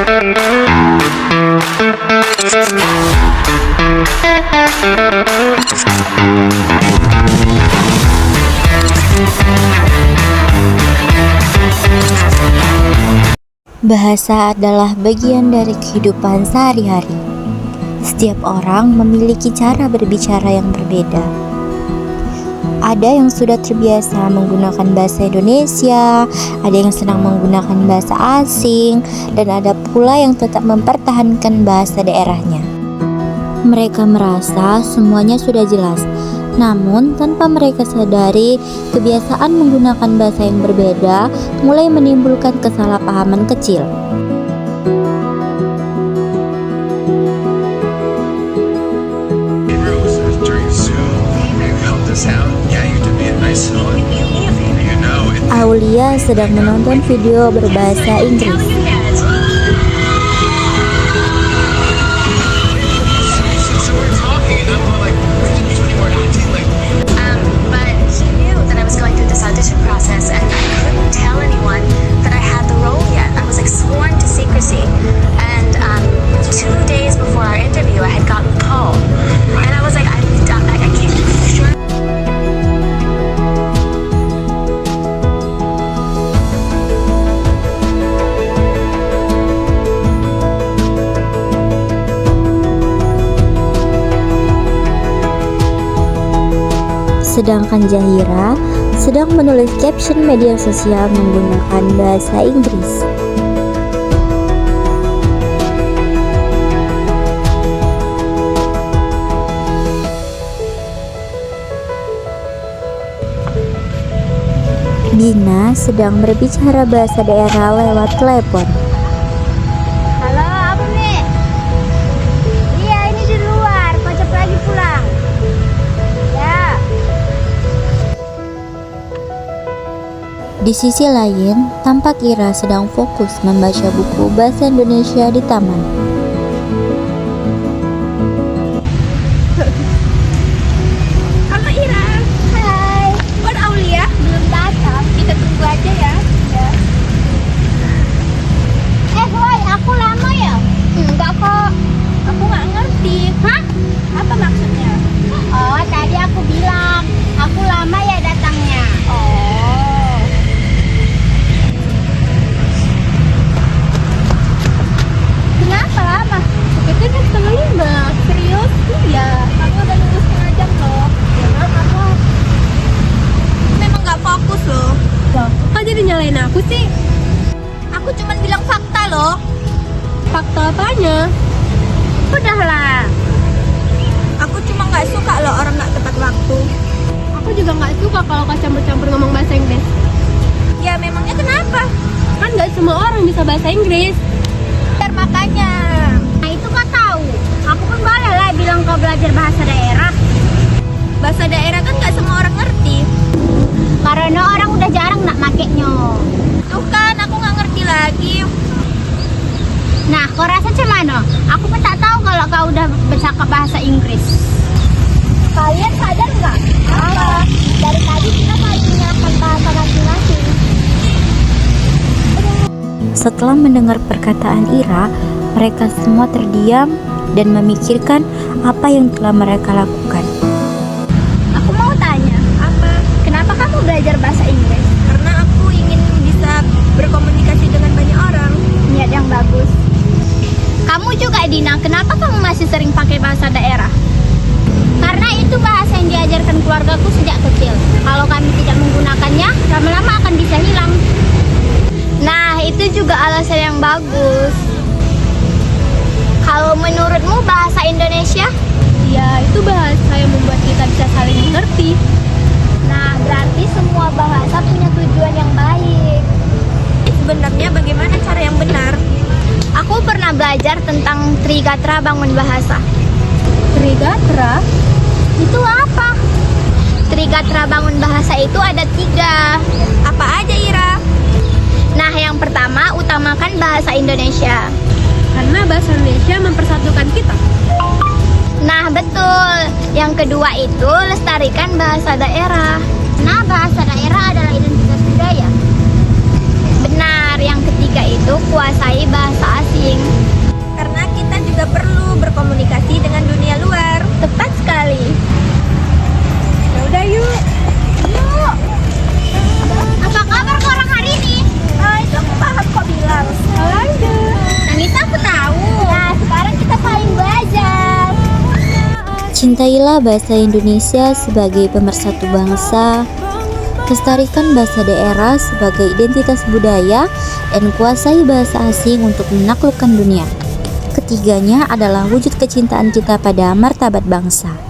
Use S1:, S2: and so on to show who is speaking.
S1: Bahasa adalah bagian dari kehidupan sehari-hari. Setiap orang memiliki cara berbicara yang berbeda. Ada yang sudah terbiasa menggunakan bahasa Indonesia, ada yang senang menggunakan bahasa asing, dan ada pula yang tetap mempertahankan bahasa daerahnya. Mereka merasa semuanya sudah jelas, namun tanpa mereka sadari, kebiasaan menggunakan bahasa yang berbeda mulai menimbulkan kesalahpahaman kecil. Aulia sedang menonton video berbahasa Inggris. Sedangkan Zahira sedang menulis caption media sosial menggunakan bahasa Inggris. Dina sedang berbicara bahasa daerah lewat telepon.
S2: Halo, apa nih? Iya, ini di luar. Kocok lagi pulang. Ya.
S1: Di sisi lain, tampak Ira sedang fokus membaca buku bahasa Indonesia di taman.
S2: Halo Ira. Hai. Buat Aulia belum datang. Kita tunggu aja ya. Ya. Woi, aku lama ya? Enggak kok. Aku nggak ngerti. Hah? Apa maksudnya? Oh, tadi aku bilang aku lama ya datangnya. Oh. Kenapa lama? Kita kan setengah 5. Serius? Iya. Kamu udah nunggu setengah jam loh. Ya maaf, aku memang gak fokus loh. Kok jadi nyalain aku sih? Aku cuma bilang fakta loh. Fakta apanya? Udahlah. Aku cuma gak suka loh orang gak tepat waktu. Aku juga gak suka kalau kau campur-campur ngomong bahasa Inggris. Ya memangnya kenapa? Kan gak semua orang bisa bahasa Inggris. Makanya. Nah itu kau tahu. Aku pun boleh lah bilang kau belajar bahasa daerah. Bahasa daerah kan gak semua orang ngerti. Karena orang udah jarang nak makainya. Tuh kan aku gak ngerti lagi. Nah kau rasa macam mana? Aku pun tak tahu kalau kau udah bercakap bahasa Inggris. Kalian sadar nggak? Apa? Dari tadi kita saling menyiapkan bahasa masing-masing.
S1: Setelah mendengar perkataan Ira, mereka semua terdiam dan memikirkan apa yang telah mereka lakukan.
S2: Aku mau tanya, kenapa kamu belajar bahasa Inggris? Karena aku ingin bisa berkomunikasi dengan banyak orang. Niat yang bagus. Kamu juga Dina, kenapa kamu masih sering pakai bahasa daerah? Karena itu bahasa yang diajarkan keluargaku sejak kecil. Kalau kami tidak menggunakannya, lama-lama akan bisa hilang. Nah, itu juga alasan yang bagus. Kalau menurutmu bahasa Indonesia? Ya, itu bahasa yang membuat kita bisa saling mengerti. Nah, berarti semua bahasa punya tujuan yang baik. Sebenarnya bagaimana cara yang benar? Aku pernah belajar tentang Trigatra Bangun Bahasa. Trigatra? Itu apa? Trigatra Bangun Bahasa itu ada 3. Apa aja, Ira? Nah, yang pertama, utamakan bahasa Indonesia. Karena bahasa Indonesia mempersatukan kita. Nah, betul. Yang kedua itu, lestarikan bahasa daerah. Nah, bahasa daerah adalah identitas budaya. Benar. Yang ketiga itu, kuasai bahasa asing. penting. Karena kita juga perlu berkomunikasi dengan dunia luar. Tepat sekali. Ya udah yuk. Yuk. Apa kabar kau orang hari ini? Itu aku paham kok bilang. Lanjut. Anissa aku tahu. Nah, sekarang kita saling belajar.
S1: Cintailah bahasa Indonesia sebagai pemersatu bangsa, lestarikan bahasa daerah sebagai identitas budaya, dan kuasai bahasa asing untuk menaklukkan dunia. Ketiganya adalah wujud kecintaan kita pada martabat bangsa.